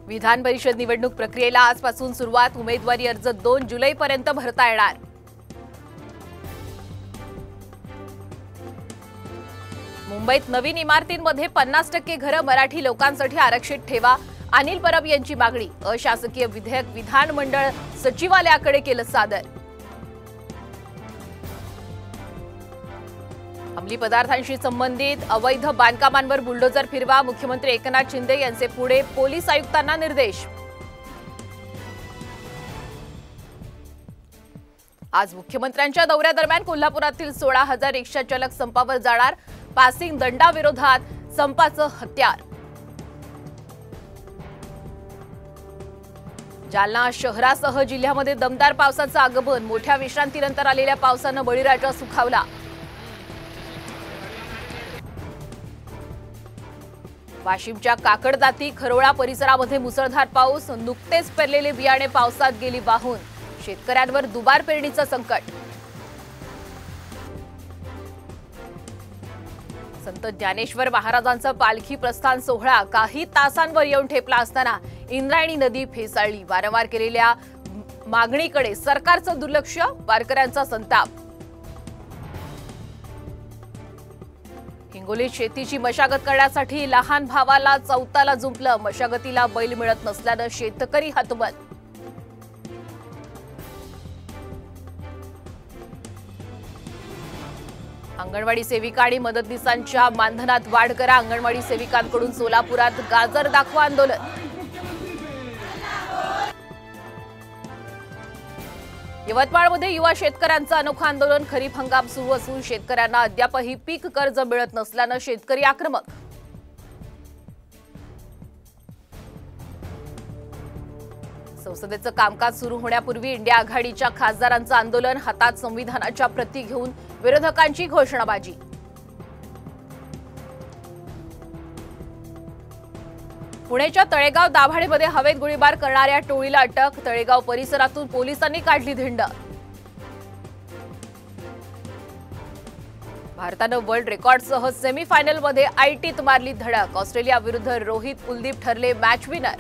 विधान परिषद निवडणूक प्रक्रियेला आजपासून सुरुवात। उमेदवारी अर्ज 2 जुलैपर्यंत भरता येणार। मुंबईत नवीन इमारतींमध्ये 50% घरं मराठी लोकांसाठी आरक्षित ठेवा। अनिल परब यांची मागणी। अशासकीय विधेयक विधानमंडळ सचिवालयाकडे केलं सादर। अंमली पदार्थांशी संबंधित अवैध बांधकामांवर बुलडोजर फिरवा। मुख्यमंत्री एकनाथ शिंदे यांचे पुणे पोलीस आयुक्तांना निर्देश। आज मुख्यमंत्र्यांच्या दौऱ्यादरम्यान कोल्हापुरातील 16,000 रिक्षा चालक संपावर जाणार। पासिंग दंडाविरोधात संपाचं हत्यार। जालना शहरासह जिल्ह्यामध्ये दमदार पावसाचं आगमन। मोठ्या विश्रांतीनंतर आलेल्या पावसानं बळीराजा सुखावला। वाशिमच्या काकडदाती खरोळा परिसरामध्ये मुसळधार पाऊस। नुकतेच पेरलेले बियाणे पावसात गेली वाहून। शेतकऱ्यांवर दुबार पेरणीचं संकट। संत ज्ञानेश्वर महाराजांचा पालखी प्रस्थान सोहळा काही तासांवर येऊन ठेपला असताना इंद्रायणी नदी फेसाळली। वारंवार केलेल्या मागणीकडे सरकारचं दुर्लक्ष। वारकऱ्यांचा संताप। हिंगोलीत शेतीची मशागत करण्यासाठी लहान भावाला चौताला जुंपलं। मशागतीला बैल मिळत नसल्यानं शेतकरी हतबल। अंगणवाडी सेविका आणि मदतनीसांच्या मानधनात वाढ करा। अंगणवाडी सेविकांकडून सोलापुरात गाजर दाखवा आंदोलन। यवतमाळमध्ये युवा शेतकऱ्यांचं अनोखं आंदोलन। खरीप हंगाम सुरू असून शेतकऱ्यांना अद्यापही पीक कर्ज मिळत नसल्यानं शेतकरी आक्रमक। संसदेचं कामकाज सुरू होण्यापूर्वी इंडिया आघाडीच्या खासदारांचं आंदोलन। हातात संविधानाच्या प्रती घेऊन विरोधकांची घोषणाबाजी। पुण्याच्या तळेगाव दाभाडेमध्ये हवेत गोळीबार करणाऱ्या टोळीला अटक। तळेगाव परिसरातून पोलिसांनी काढली धिंड। भारतानं वर्ल्ड रेकॉर्डसह सेमीफायनलमध्ये आयटीत मारली धडक। ऑस्ट्रेलिया विरुद्ध रोहित कुलदीप ठरले मॅच विनर।